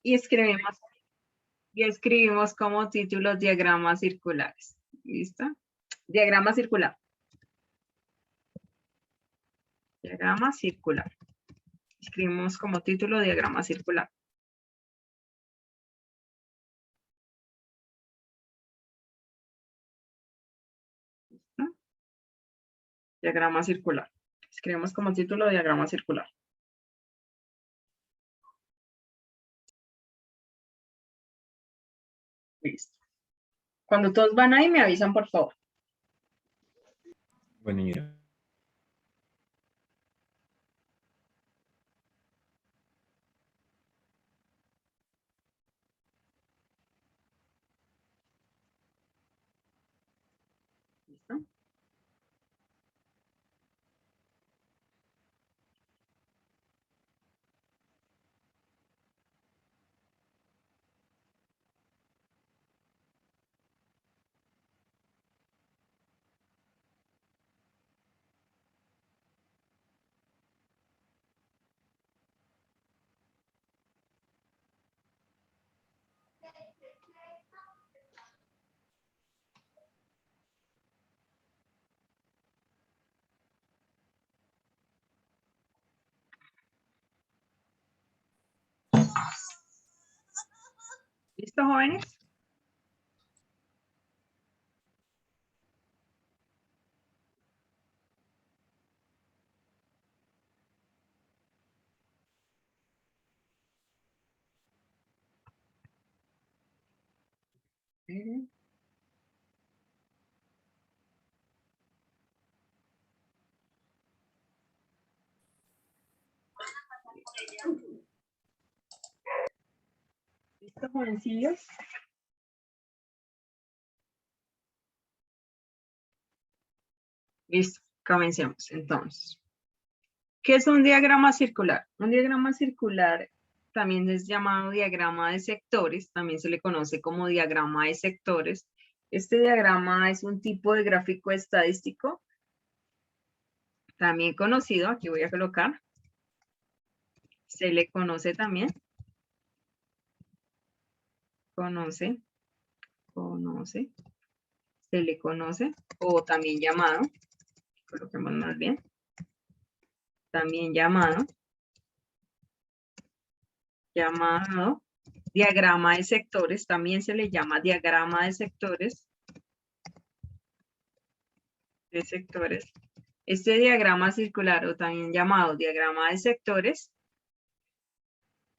y escribimos como títulos diagramas circulares. ¿Listo? Diagrama circular. Diagrama circular. Escribimos como título diagrama circular. ¿Listo? Diagrama circular. Escribimos como título diagrama circular. Listo. Cuando todos van ahí, me avisan, por favor. Bueno, mira. ¿Listo? ¿Listo, jóvenes? ¿Listo, jovencillos? Listo, comencemos entonces. ¿Qué es un diagrama circular? Un diagrama circular también es llamado diagrama de sectores, también se le conoce como diagrama de sectores. Este diagrama es un tipo de gráfico estadístico, también conocido, aquí voy a colocar, se le conoce también, se le conoce, o también llamado, coloquemos más bien, también llamado diagrama de sectores, también se le llama diagrama de sectores. Este diagrama circular, o también llamado diagrama de sectores,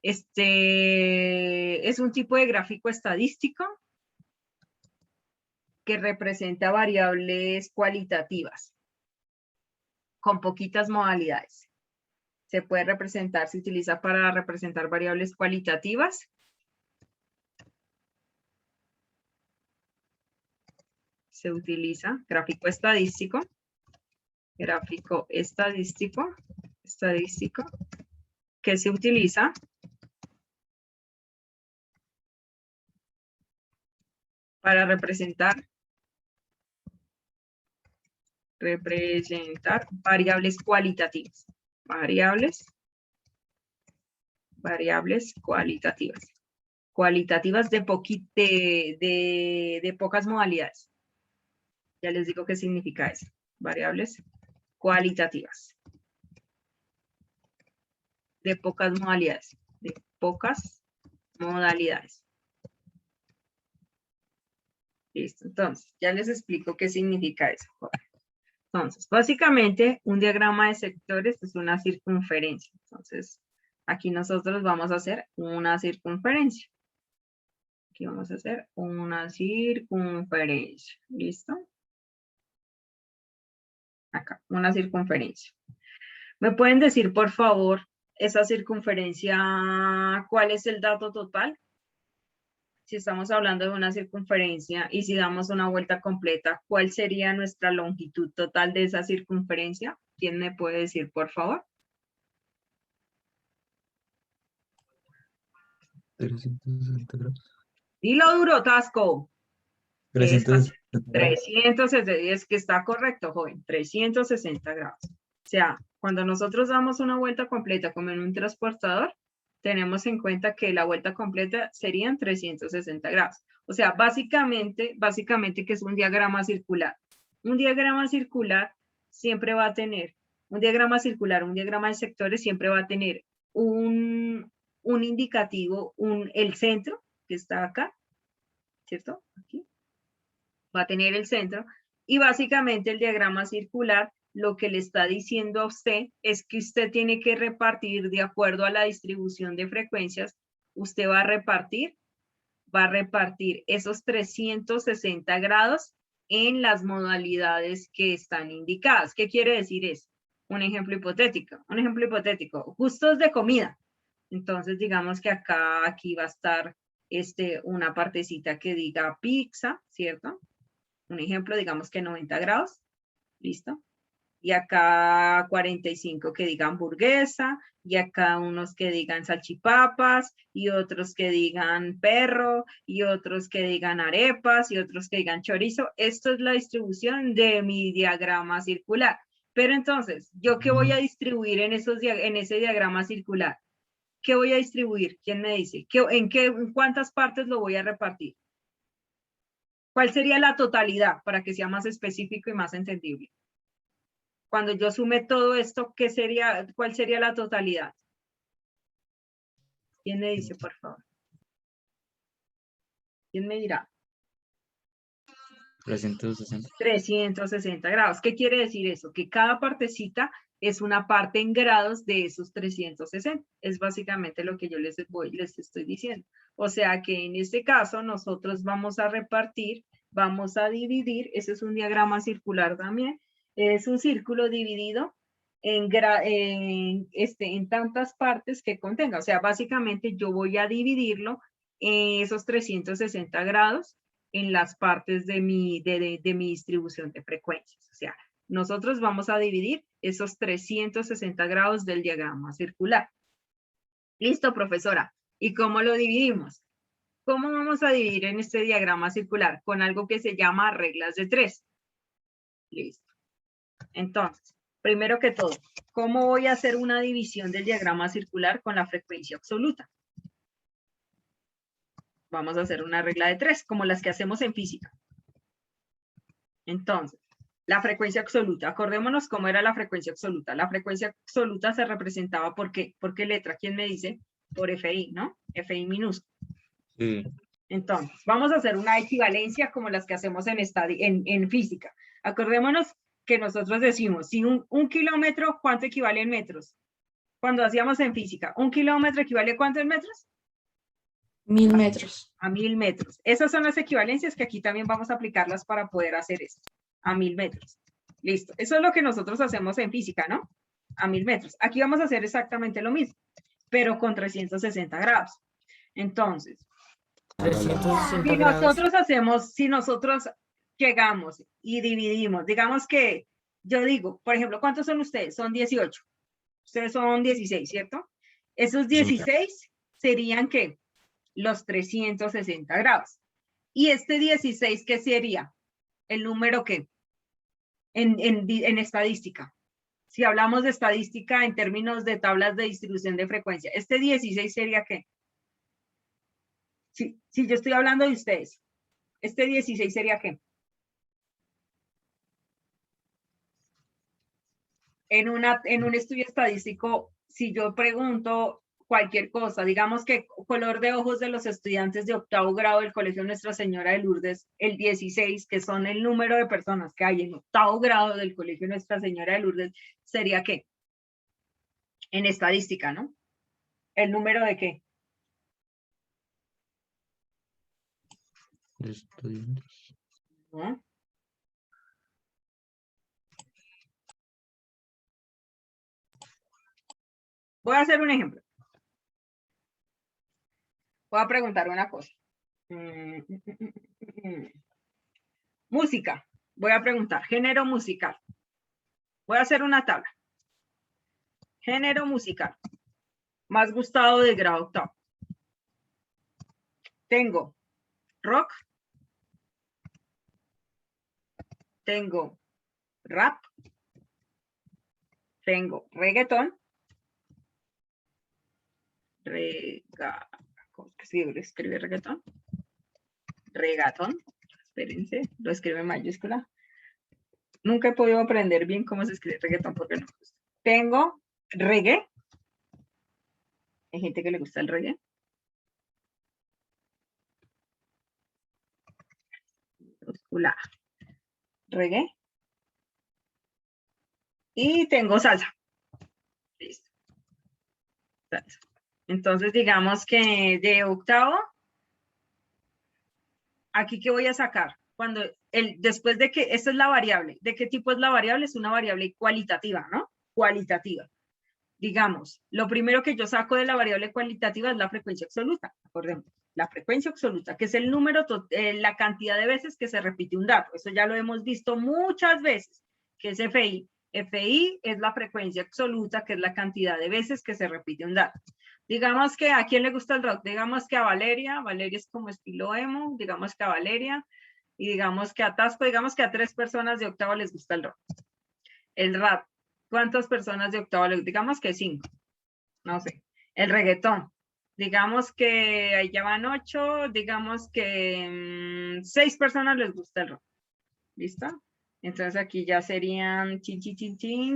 es un tipo de gráfico estadístico que representa variables cualitativas con poquitas modalidades. Se puede representar, se utiliza para representar variables cualitativas. Se utiliza gráfico estadístico, que se utiliza para representar variables cualitativas. Variables cualitativas. Cualitativas de pocas modalidades. Ya les digo qué significa eso. Variables cualitativas. De pocas modalidades. De pocas modalidades. Listo. Entonces, ya les explico qué significa eso. Entonces, básicamente, un diagrama de sectores es una circunferencia. Entonces, aquí nosotros vamos a hacer una circunferencia. Aquí vamos a hacer una circunferencia. ¿Listo? Acá, una circunferencia. ¿Me pueden decir, por favor, esa circunferencia, cuál es el dato total? Si estamos hablando de una circunferencia y si damos una vuelta completa, ¿cuál sería nuestra longitud total de esa circunferencia? ¿Quién me puede decir, por favor? 360 grados. Dilo duro, Tasco. 360 grados. 360, es que está correcto, joven, 360 grados. O sea, cuando nosotros damos una vuelta completa como en un transportador, tenemos en cuenta que la vuelta completa serían 360 grados. O sea, básicamente que es un diagrama circular. Un diagrama circular siempre va a tener, un diagrama circular, un diagrama de sectores siempre va a tener un indicativo, el centro, que está acá, ¿cierto? Aquí. Va a tener el centro. Y básicamente el diagrama circular lo que le está diciendo a usted es que usted tiene que repartir de acuerdo a la distribución de frecuencias. Usted va a repartir esos 360 grados en las modalidades que están indicadas. ¿Qué quiere decir eso? Un ejemplo hipotético, gustos de comida. Entonces, digamos que aquí va a estar una partecita que diga pizza, ¿cierto? Un ejemplo, digamos que 90 grados, ¿listo? Y acá 45 que digan hamburguesa, y acá unos que digan salchipapas, y otros que digan perro, y otros que digan arepas, y otros que digan chorizo. Esto es la distribución de mi diagrama circular. Pero entonces, ¿yo qué voy a distribuir en ese diagrama circular? ¿Qué voy a distribuir? ¿Quién me dice? ¿En cuántas partes lo voy a repartir? ¿Cuál sería la totalidad para que sea más específico y más entendible? Cuando yo sume todo esto, ¿cuál sería la totalidad? ¿Quién me dice, por favor? ¿Quién me dirá? 360. 360 grados. ¿Qué quiere decir eso? Que cada partecita es una parte en grados de esos 360. Es básicamente lo que yo les estoy diciendo. O sea que en este caso nosotros vamos a repartir, vamos a dividir, ese es un diagrama circular también, es un círculo dividido en tantas partes que contenga. O sea, básicamente yo voy a dividirlo en esos 360 grados en las partes de mi distribución de frecuencias. O sea, nosotros vamos a dividir esos 360 grados del diagrama circular. Listo, profesora. ¿Y cómo lo dividimos? ¿Cómo vamos a dividir en este diagrama circular? Con algo que se llama reglas de 3. Listo. Entonces, primero que todo, ¿cómo voy a hacer una división del diagrama circular con la frecuencia absoluta? Vamos a hacer una regla de 3, como las que hacemos en física. Entonces, la frecuencia absoluta, acordémonos cómo era la frecuencia absoluta. La frecuencia absoluta se representaba ¿por qué? ¿Por qué letra? ¿Quién me dice? Por FI, ¿no? FI minúsculo. Sí. Entonces, vamos a hacer una equivalencia como las que hacemos en física. Acordémonos que nosotros decimos, si un kilómetro, ¿cuánto equivale en metros? Cuando hacíamos en física, ¿un kilómetro equivale a cuántos metros? 1000 metros. A 1000 metros. Esas son las equivalencias que aquí también vamos a aplicarlas para poder hacer esto. A 1000 metros. Listo. Eso es lo que nosotros hacemos en física, ¿no? A 1000 metros. Aquí vamos a hacer exactamente lo mismo, pero con 360 grados. Entonces, 360 si nosotros llegamos y dividimos, digamos que yo digo, por ejemplo, ¿cuántos son ustedes? Son 18. Ustedes son 16, ¿cierto? Esos 16 serían, ¿qué? Los 360 grados. ¿Y este 16 qué sería? ¿El número qué? En estadística. Si hablamos de estadística en términos de tablas de distribución de frecuencia, ¿este 16 sería qué? Si yo estoy hablando de ustedes, ¿este 16 sería qué? En un estudio estadístico, si yo pregunto cualquier cosa, digamos que color de ojos de los estudiantes de octavo grado del Colegio Nuestra Señora de Lourdes, el 16, que son el número de personas que hay en octavo grado del Colegio Nuestra Señora de Lourdes, ¿sería qué? En estadística, ¿no? ¿El número de qué? ¿No? Voy a hacer un ejemplo. Voy a preguntar una cosa. Música. Voy a preguntar, género musical. Voy a hacer una tabla. Género musical. Más gustado de grado octavo. Tengo rock. Tengo rap. Tengo reggaetón. escribe reggaetón. Regatón. Espérense, lo escribe en mayúscula. Nunca he podido aprender bien cómo se escribe reggaetón porque no me gusta. Tengo reggae. Hay gente que le gusta el reggae. Mayúscula. Reggae. Y tengo salsa. Listo. Salsa. Entonces, digamos que de octavo, aquí ¿qué voy a sacar? Cuando después de que, esta es la variable. ¿De qué tipo es la variable? Es una variable cualitativa, ¿no? Cualitativa. Digamos, lo primero que yo saco de la variable cualitativa es la frecuencia absoluta. Acordemos, la frecuencia absoluta, que es el número, la cantidad de veces que se repite un dato. Eso ya lo hemos visto muchas veces, que es FI. FI es la frecuencia absoluta, que es la cantidad de veces que se repite un dato. Digamos que a quién le gusta el rock, digamos que a Valeria es como estilo emo, digamos que a Valeria, y digamos que a Tasco, digamos que a 3 personas de octavo les gusta el rock. El rap, ¿cuántas personas de octavo les gusta? Digamos que 5, no sé. El reggaetón, digamos que ahí ya van 8, digamos que 6 personas les gusta el rock. ¿Listo? Entonces aquí ya serían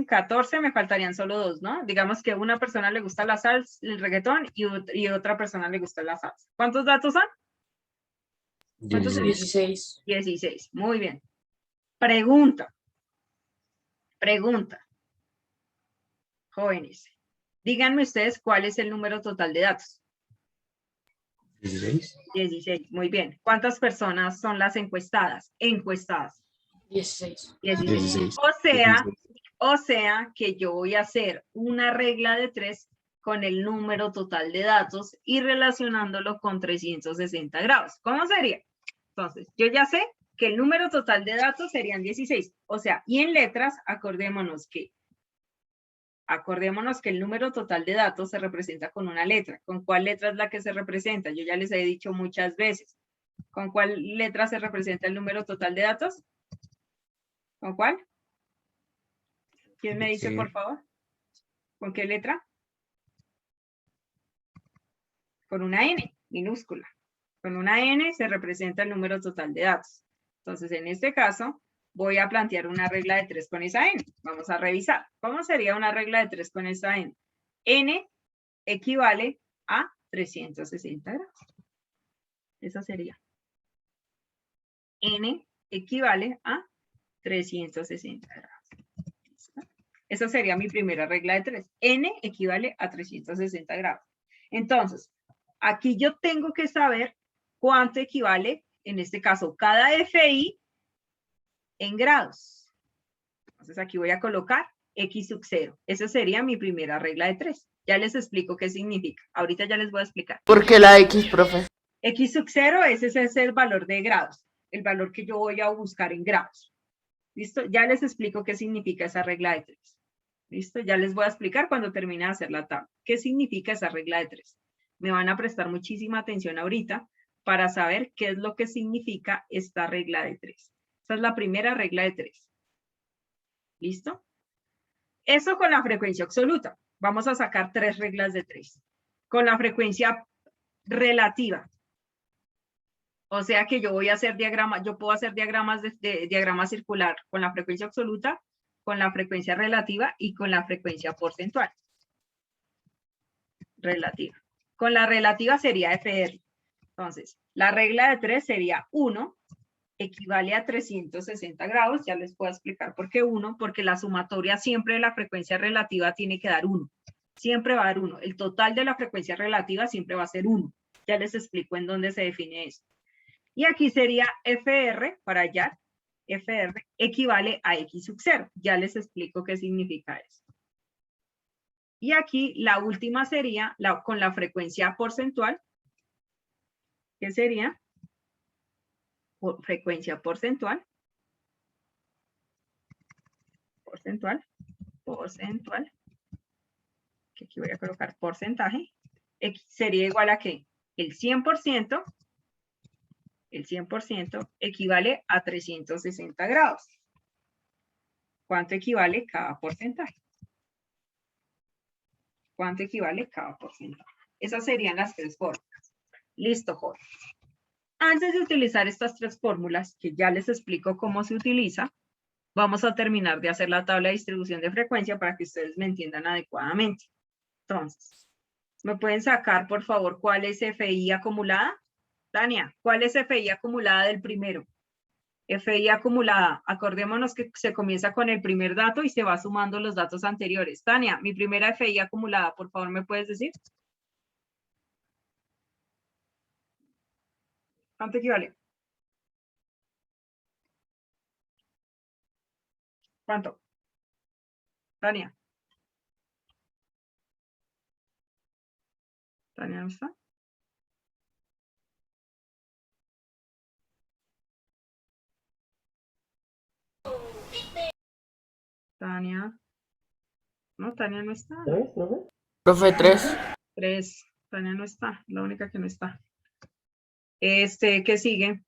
14, me faltarían solo 2, ¿no? Digamos que una persona le gusta la salsa, el reggaetón, y otra persona le gusta la salsa. ¿Cuántos datos son? 16. 16, muy bien. Pregunta. Jóvenes, díganme ustedes cuál es el número total de datos. 16. 16, muy bien. ¿Cuántas personas son las encuestadas? 16. 16. O sea que yo voy a hacer una regla de 3 con el número total de datos y relacionándolo con 360 grados. ¿Cómo sería? Entonces, yo ya sé que el número total de datos serían 16. O sea, y en letras, acordémonos que el número total de datos se representa con una letra. ¿Con cuál letra es la que se representa? Yo ya les he dicho muchas veces. ¿Con cuál letra se representa el número total de datos? ¿Con cuál? ¿Quién me dice, por favor? ¿Con qué letra? Con una N, minúscula. Con una N se representa el número total de datos. Entonces, en este caso, voy a plantear una regla de 3 con esa N. Vamos a revisar. ¿Cómo sería una regla de 3 con esa N? N equivale a 360 grados. Esa sería. N equivale a 360 grados. ¿Listo? Esa sería mi primera regla de 3. N equivale a 360 grados. Entonces, aquí yo tengo que saber cuánto equivale, en este caso, cada FI en grados. Entonces, aquí voy a colocar X sub 0. Esa sería mi primera regla de 3. Ya les explico qué significa. Ahorita ya les voy a explicar. ¿Por qué la X, profe? X sub 0, ese es el valor de grados. El valor que yo voy a buscar en grados. ¿Listo? Ya les explico qué significa esa regla de 3. ¿Listo? Ya les voy a explicar cuando termine de hacer la tabla. ¿Qué significa esa regla de 3? Me van a prestar muchísima atención ahorita para saber qué es lo que significa esta regla de 3. Esa es la primera regla de 3. ¿Listo? Eso con la frecuencia absoluta. Vamos a sacar 3 reglas de 3. Con la frecuencia relativa. O sea que yo voy a hacer diagramas, yo puedo hacer diagramas de diagrama circular con la frecuencia absoluta, con la frecuencia relativa y con la frecuencia porcentual. Relativa. Con la relativa sería FR. Entonces, la regla de 3 sería 1, equivale a 360 grados. Ya les puedo explicar por qué 1, porque la sumatoria siempre de la frecuencia relativa tiene que dar 1. Siempre va a dar 1. El total de la frecuencia relativa siempre va a ser 1. Ya les explico en dónde se define eso. Y aquí sería FR, para allá, FR equivale a X sub 0. Ya les explico qué significa eso. Y aquí la última sería con la frecuencia porcentual, que sería frecuencia porcentual, que aquí voy a colocar porcentaje, sería igual a ¿qué? El 100% equivale a 360 grados. ¿Cuánto equivale cada porcentaje? ¿Cuánto equivale cada porcentaje? Esas serían las tres fórmulas. Listo, Jorge. Antes de utilizar estas tres fórmulas, que ya les explico cómo se utiliza, vamos a terminar de hacer la tabla de distribución de frecuencia para que ustedes me entiendan adecuadamente. Entonces, ¿me pueden sacar, por favor, cuál es FI acumulada? Tania, ¿cuál es FI acumulada del primero? FI acumulada, acordémonos que se comienza con el primer dato y se va sumando los datos anteriores. Tania, mi primera FI acumulada, por favor, ¿me puedes decir? ¿Cuánto equivale? ¿Cuánto? Tania. ¿Tania no está? Tania. No, Tania no está. ¿Tres, profe? Profe, 3. 3. Tania no está, la única que no está. ¿Qué sigue?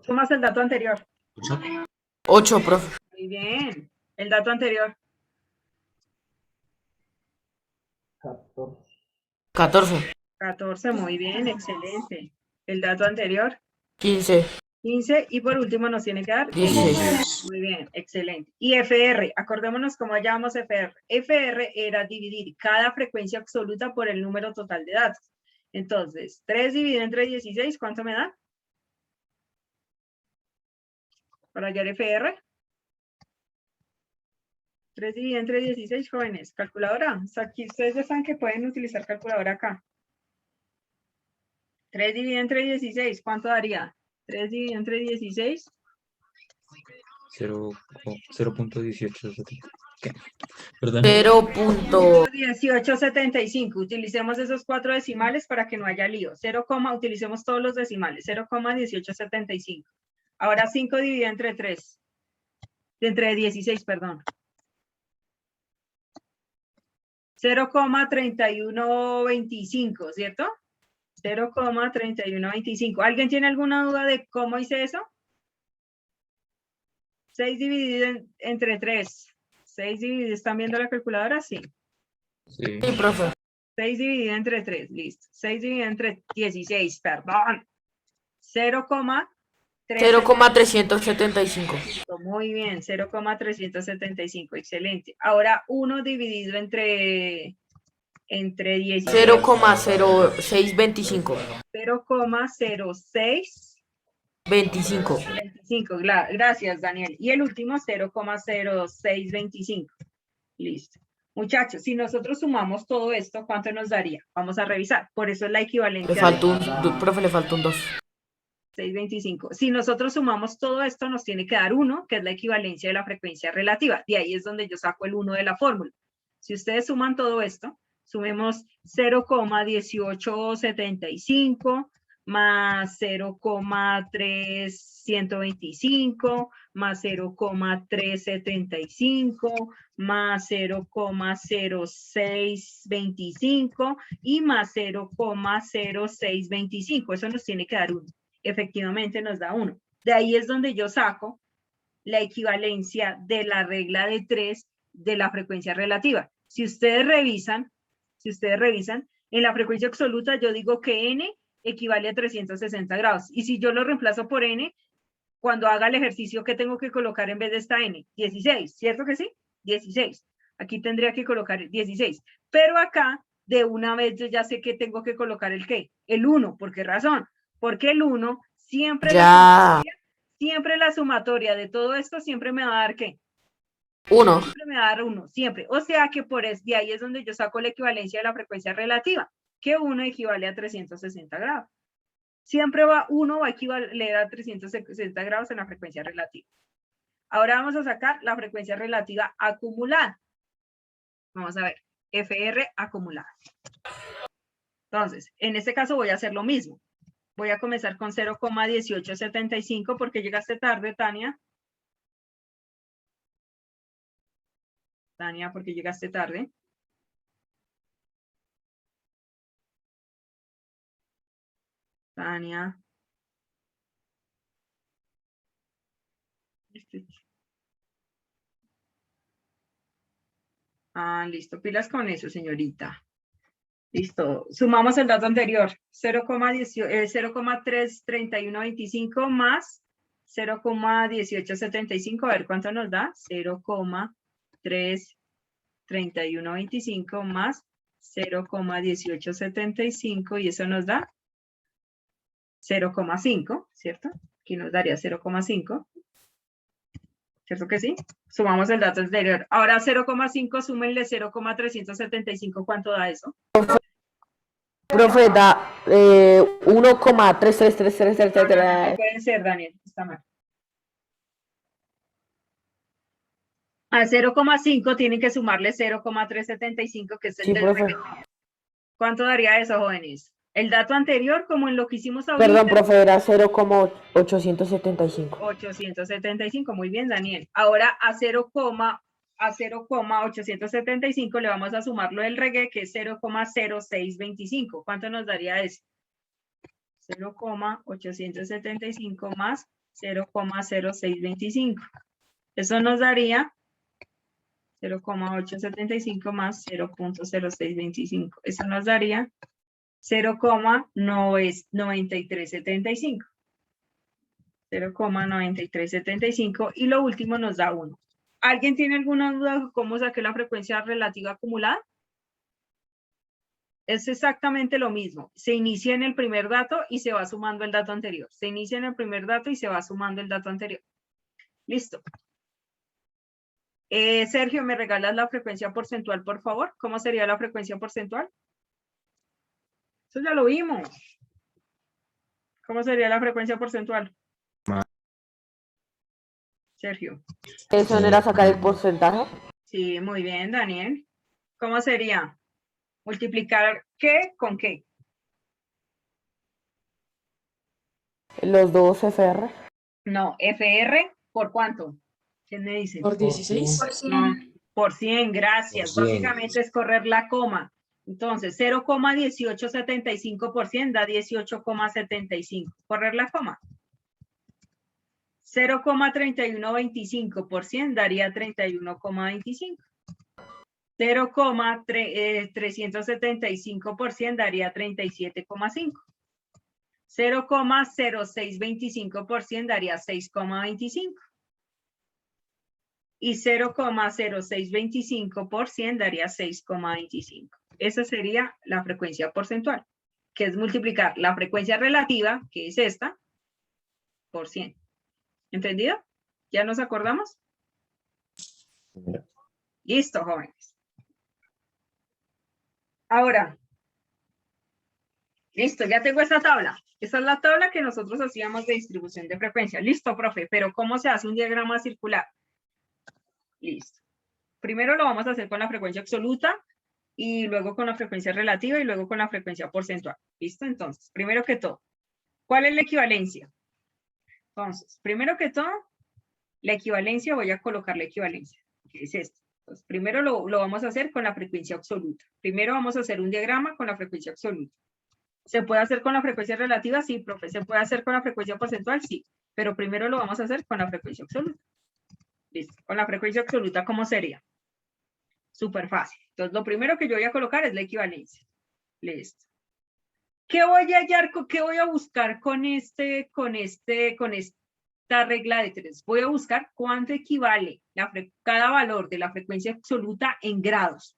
Sumas el dato anterior. 8, profe. Muy bien. El dato anterior. 14. 14, muy bien, excelente. El dato anterior. 15. 15 y por último nos tiene que dar 16. Muy bien, excelente. Y FR, acordémonos cómo llamamos FR. FR era dividir cada frecuencia absoluta por el número total de datos. Entonces, 3 dividido entre 16, ¿cuánto me da? Para hallar FR. 3 dividido entre 16, jóvenes. Calculadora. O sea, aquí ustedes ya saben que pueden utilizar calculadora acá. 3 dividido entre 16, ¿cuánto daría? 3 dividido entre 16. 0.18. ¿Qué? Perdón. 0.1875. Utilicemos esos 4 decimales para que no haya lío. 0, utilicemos todos los decimales. 0,1875. Ahora 5 dividido entre 3. Entre 16, perdón. 0,3125, ¿cierto? 0,3125. ¿Alguien tiene alguna duda de cómo hice eso? 6 dividido entre 3. 6 dividido, ¿están viendo la calculadora? Sí. Sí. Sí, profe. 6 dividido entre 3, listo. 6 dividido entre 16, perdón. 0,375. Muy bien, 0,375, excelente. Ahora 1 dividido entre 16. 0,0625. 0,06 25. 25, gracias, Daniel. Y el último, 0,0625. Listo. Muchachos, si nosotros sumamos todo esto, ¿cuánto nos daría? Vamos a revisar. Por eso es la equivalencia. Profe, le falta un 2. 625. Si nosotros sumamos todo esto, nos tiene que dar 1, que es la equivalencia de la frecuencia relativa. De ahí es donde yo saco el 1 de la fórmula. Si ustedes suman todo esto, sumemos 0,1875 más 0,3125 más 0,375 más 0,0625 y más 0,0625. Eso nos tiene que dar 1. Efectivamente nos da 1. De ahí es donde yo saco la equivalencia de la regla de 3 de la frecuencia relativa. Si ustedes revisan, en la frecuencia absoluta yo digo que n equivale a 360 grados. Y si yo lo reemplazo por n, cuando haga el ejercicio, ¿qué tengo que colocar en vez de esta n? 16, ¿cierto que sí? 16. Aquí tendría que colocar 16. Pero acá, de una vez, yo ya sé que tengo que colocar el ¿qué? El 1. ¿Por qué razón? Porque el 1 siempre, siempre la sumatoria de todo esto siempre me va a dar ¿qué? 1. Siempre me va a dar 1, siempre. O sea que de ahí es donde yo saco la equivalencia de la frecuencia relativa, que 1 equivale a 360 grados. Siempre 1 va a equivaler a 360 grados en la frecuencia relativa. Ahora vamos a sacar la frecuencia relativa acumulada. Vamos a ver, FR acumulada. Entonces, en este caso voy a hacer lo mismo. Voy a comenzar con 0,1875 porque llegaste tarde, Tania. Tania, porque llegaste tarde. Tania. Ah, listo. Pilas con eso, señorita. Listo. Sumamos el dato anterior. 0,33125 más 0,1875. A ver, ¿cuánto nos da? 0,33125 más 0,1875 y eso nos da 0,5, ¿cierto? Aquí nos daría 0,5. ¿Cierto que sí? Sumamos el dato anterior. Ahora 0,5, súmenle 0,375. ¿Cuánto da eso? Profe, da 1,33333. Puede ser, Daniel. Está mal. A 0,5 tienen que sumarle 0,375, que es el Sí, del profe. reggaetón. ¿Cuánto daría eso, jóvenes? El dato anterior, como en lo que hicimos ahorita. Perdón, profe, era 0,875. 875, muy bien, Daniel. Ahora a 0,875 le vamos a sumar lo del reggae, que es 0,0625. ¿Cuánto nos daría eso? 0,875 más 0,0625. Eso nos daría 0,875 más 0,0625. Eso nos daría 0,9375. 0,9375 y lo último nos da 1. ¿Alguien tiene alguna duda de cómo saqué la frecuencia relativa acumulada? Es exactamente lo mismo. Se inicia en el primer dato y se va sumando el dato anterior. Se inicia en el primer dato y se va sumando el dato anterior. Listo. Sergio, ¿me regalas la frecuencia porcentual, por favor? ¿Cómo sería la frecuencia porcentual? Eso ya lo vimos. ¿Cómo sería la frecuencia porcentual? Sergio. ¿Eso no era sacar el porcentaje? Sí, muy bien, Daniel. ¿Cómo sería? ¿Multiplicar qué con qué? Los dos FR. No, FR, ¿por cuánto? ¿Quién me dice? Por 16. No, por 100, gracias. Por 100. Básicamente es correr la coma. Entonces, 0,1875% da 18,75. Correr la coma. 0,3125% daría 31,25. 0,375% daría 37,5. 0,0625% daría 6,25. Y 0,0625% daría 6,25. Esa sería la frecuencia porcentual, que es multiplicar la frecuencia relativa, que es esta, por 100. ¿Entendido? ¿Ya nos acordamos? Listo, jóvenes. Ahora, listo, ya tengo esta tabla. Esta es la tabla que nosotros hacíamos de distribución de frecuencia. Listo, profe, pero ¿cómo se hace un diagrama circular? Listo. Primero lo vamos a hacer con la frecuencia absoluta y luego con la frecuencia relativa y luego con la frecuencia porcentual. ¿Listo? Entonces, primero que todo, ¿cuál es la equivalencia? Entonces, primero que todo, la equivalencia, voy a colocar la equivalencia, que es esto. Entonces, primero lo vamos a hacer con la frecuencia absoluta. Primero vamos a hacer un diagrama con la frecuencia absoluta. ¿Se puede hacer con la frecuencia relativa? Sí, profe. ¿Se puede hacer con la frecuencia porcentual? Sí. Pero primero lo vamos a hacer con la frecuencia absoluta. Listo. Con la frecuencia absoluta, ¿cómo sería? Súper fácil. Entonces, lo primero que yo voy a colocar es la equivalencia. Listo. ¿Qué voy a hallar, qué voy a buscar con esta regla de 3? Voy a buscar cuánto equivale cada valor de la frecuencia absoluta en grados.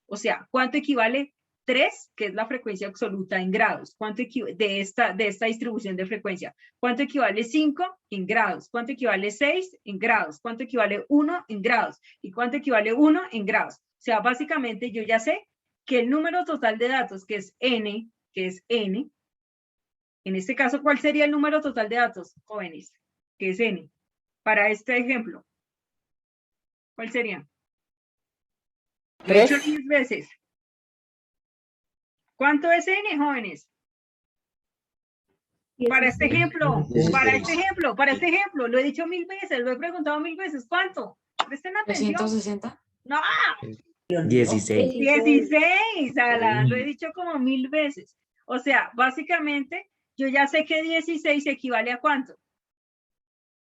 O sea, cuánto equivale 3, que es la frecuencia absoluta en grados, ¿cuánto de esta distribución de frecuencia? ¿Cuánto equivale 5 en grados? ¿Cuánto equivale 6 en grados? ¿Cuánto equivale 1 en grados? ¿Y cuánto equivale 1 en grados? O sea, básicamente yo ya sé que el número total de datos, que es n, en este caso, ¿cuál sería el número total de datos, jóvenes? Que es n. Para este ejemplo, ¿cuál sería? Lo he hecho 10 veces. ¿Cuánto es n, jóvenes? Para este ejemplo, lo he dicho 1000 veces, lo he preguntado 1000 veces. ¿Cuánto? Presten atención. 360. No, 16. 16, Alan, lo he dicho como 1000 veces. O sea, básicamente, yo ya sé que 16 equivale a ¿cuánto?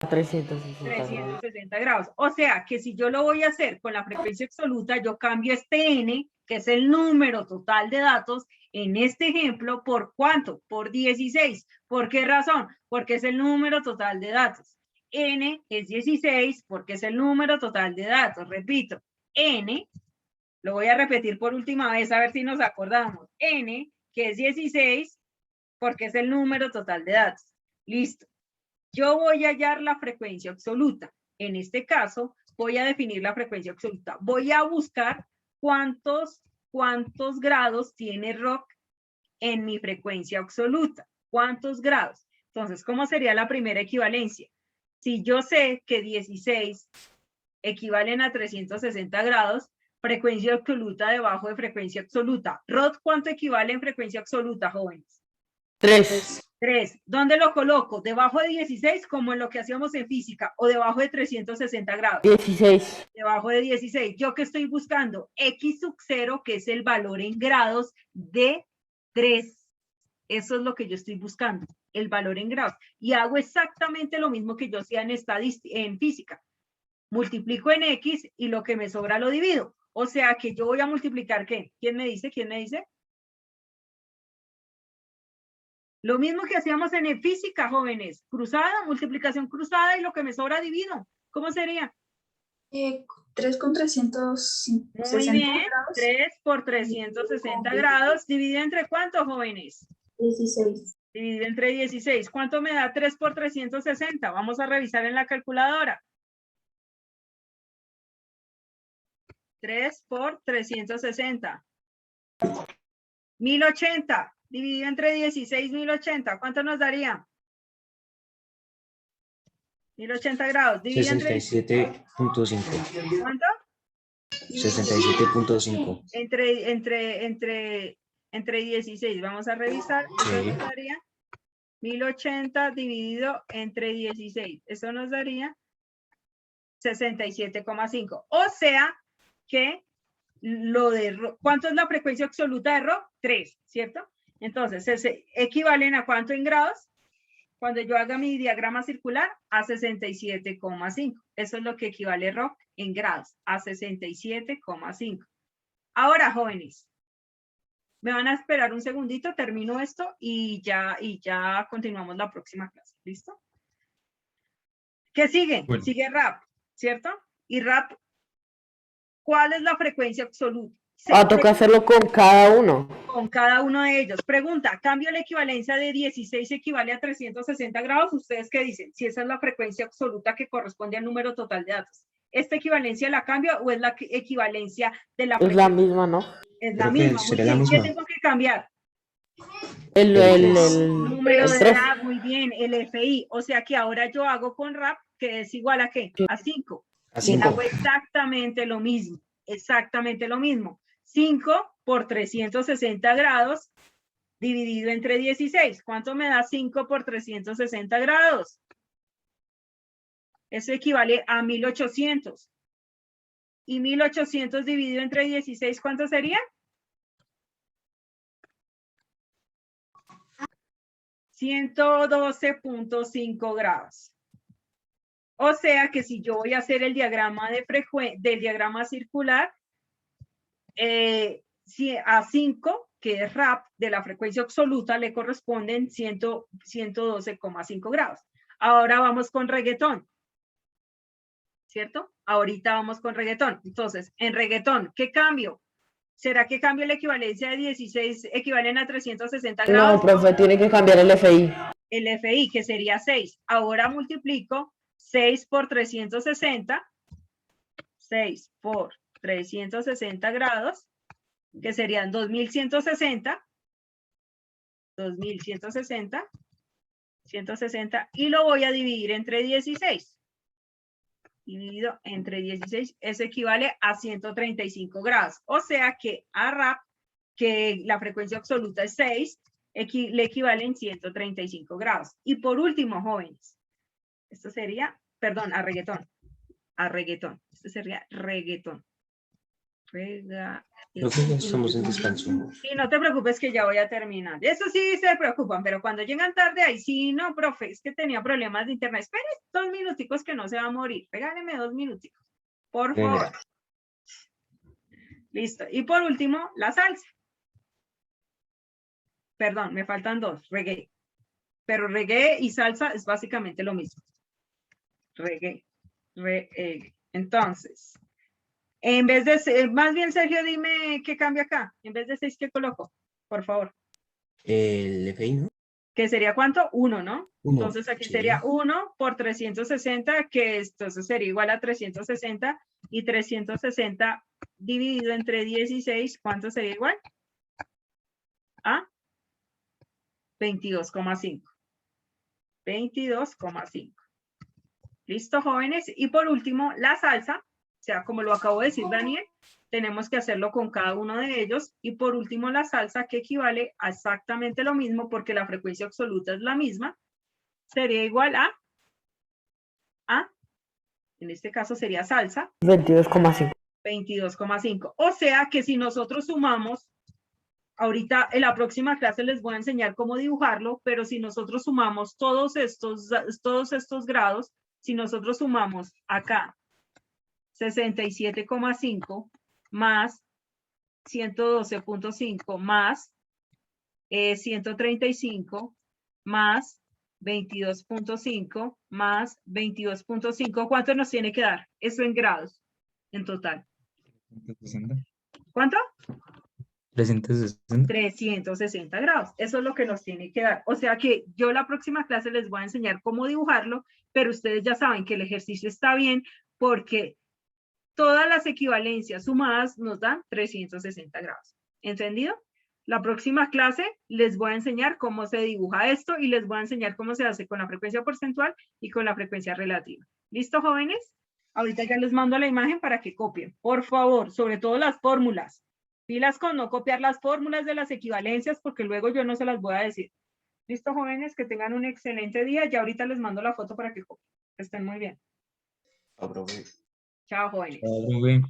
360 grados. 360 grados. O sea, que si yo lo voy a hacer con la frecuencia absoluta, yo cambio este n, que es el número total de datos, en este ejemplo, ¿por cuánto? Por 16. ¿Por qué razón? Porque es el número total de datos. N es 16 porque es el número total de datos. Repito, n, lo voy a repetir por última vez a ver si nos acordamos. N, que es 16 porque es el número total de datos. Listo. Yo voy a hallar la frecuencia absoluta. En este caso, voy a definir la frecuencia absoluta. Voy a buscar cuántos grados tiene rock en mi frecuencia absoluta. ¿Cuántos grados? Entonces, ¿cómo sería la primera equivalencia? Si yo sé que 16 equivalen a 360 grados, frecuencia absoluta debajo de frecuencia absoluta. Rod, ¿cuánto equivale en frecuencia absoluta, jóvenes? 3. 3. ¿Dónde lo coloco? ¿Debajo de 16 como en lo que hacíamos en física o debajo de 360 grados? 16. Debajo de 16. ¿Yo qué estoy buscando? X sub 0, que es el valor en grados de 3. Eso es lo que yo estoy buscando, el valor en grados. Y hago exactamente lo mismo que yo hacía en física. Multiplico en X y lo que me sobra lo divido. O sea que yo voy a multiplicar, ¿qué? ¿Quién me dice? ¿Quién me dice? Lo mismo que hacíamos en física, jóvenes. Cruzada, multiplicación cruzada y lo que me sobra divido. ¿Cómo sería? 3 con 360 Muy bien. grados. 3 por 360 grados. ¿Dividido entre cuántos, jóvenes? 16. Dividido entre 16. ¿Cuánto me da 3 por 360? Vamos a revisar en la calculadora. 3 por 360. 1080. Dividido entre 16, 1080. ¿Cuánto nos daría? 1080 grados. Dividido entre... 67.5. ¿Cuánto? 67.5. Entre 16. Vamos a revisar. Sí. Eso nos daría 1080 dividido entre 16. Eso nos daría 67,5. O sea que lo de rock, ¿cuánto es la frecuencia absoluta de rock? 3, ¿cierto? Entonces, ¿equivalen a cuánto en grados? Cuando yo haga mi diagrama circular, a 67,5. Eso es lo que equivale rock en grados, a 67,5. Ahora, jóvenes, me van a esperar un segundito, termino esto y ya continuamos la próxima clase. ¿Listo? ¿Qué sigue? Bueno. Sigue rap, ¿cierto? Y rap, ¿cuál es la frecuencia absoluta? Toca hacerlo con cada uno. Con cada uno de ellos. Pregunta, ¿cambio la equivalencia de 16 equivale a 360 grados? ¿Ustedes qué dicen? Si esa es la frecuencia absoluta que corresponde al número total de datos. ¿Esta equivalencia la cambio o es la equivalencia de la frecuencia? Es la misma, ¿no? Es la Creo que misma. Muy sería la bien. ¿Qué misma. tengo que cambiar? El Número de 3. edad, muy bien, el FI. O sea que ahora yo hago con RAP que es igual a ¿qué? A 5. A Y 5. hago exactamente lo mismo. Exactamente lo mismo. 5 por 360 grados dividido entre 16. ¿Cuánto me da 5 por 360 grados? Eso equivale a 1800. ¿Y 1800 dividido entre 16 cuánto sería? 112.5 grados. O sea que si yo voy a hacer el diagrama del diagrama circular, si a 5, que es RAP, de la frecuencia absoluta, le corresponden 112,5 grados. Ahora vamos con reggaetón, ¿cierto? Ahorita vamos con reggaetón. Entonces, en reggaetón, ¿qué cambio? ¿Será que cambio la equivalencia de 16 equivalen a 360 grados? No, profe, tiene que cambiar el FI. El FI, que sería 6. Ahora multiplico 6 por 360. 6 por 360 grados, que serían 2160. 2160. 160. Y lo voy a dividir entre 16. Dividido entre 16, eso equivale a 135 grados. O sea que a RAP, que la frecuencia absoluta es 6, le equivalen 135 grados. Y por último, jóvenes, esto sería, perdón, a reggaetón. A reggaetón. Esto sería reggaetón. Pega. Creo que ya estamos en descanso. Y no te preocupes que ya voy a terminar. Eso sí se preocupan, pero cuando llegan tarde, ahí sí, no, profe, es que tenía problemas de internet. Espere 2 minuticos que no se va a morir. Regáleme 2 minuticos, por Venga. favor. Listo. Y por último, la salsa. Perdón, me faltan 2, reggae. Pero reggae y salsa es básicamente lo mismo. Reggae. Entonces, en vez de, más bien Sergio, dime qué cambia acá. En vez de 6, ¿qué coloco? Por favor. El FI, ¿no? ¿Que sería cuánto? 1, ¿no? Uno, Entonces aquí sí. sería 1 por 360, que entonces sería igual a 360, y 360 dividido entre 16, ¿cuánto sería igual? A 22,5. 22,5. ¿Listo, jóvenes? Y por último, la salsa, o sea, como lo acabo de decir Daniel, tenemos que hacerlo con cada uno de ellos. Y por último, la salsa, que equivale a exactamente lo mismo, porque la frecuencia absoluta es la misma, sería igual a, en este caso sería salsa, 22,5. 22,5. O sea que si nosotros sumamos, ahorita en la próxima clase les voy a enseñar cómo dibujarlo, pero si nosotros sumamos todos estos grados, si nosotros sumamos acá 67,5 más 112,5 más 135 más 22,5 más 22,5, ¿cuánto nos tiene que dar? Eso en grados, en total. 360. ¿Cuánto? 360. 360 grados. Eso es lo que nos tiene que dar. O sea que yo la próxima clase les voy a enseñar cómo dibujarlo, pero ustedes ya saben que el ejercicio está bien porque todas las equivalencias sumadas nos dan 360 grados. ¿Entendido? La próxima clase les voy a enseñar cómo se dibuja esto y les voy a enseñar cómo se hace con la frecuencia porcentual y con la frecuencia relativa. ¿Listo, jóvenes? Ahorita ya les mando la imagen para que copien. Por favor, sobre todo las fórmulas. Pilas con no copiar las fórmulas de las equivalencias porque luego yo no se las voy a decir. ¿Listo, jóvenes? Que tengan un excelente día. Ya ahorita les mando la foto para que copien. Que estén muy bien. Ah, profe. Chao, jóvenes. Muy bien.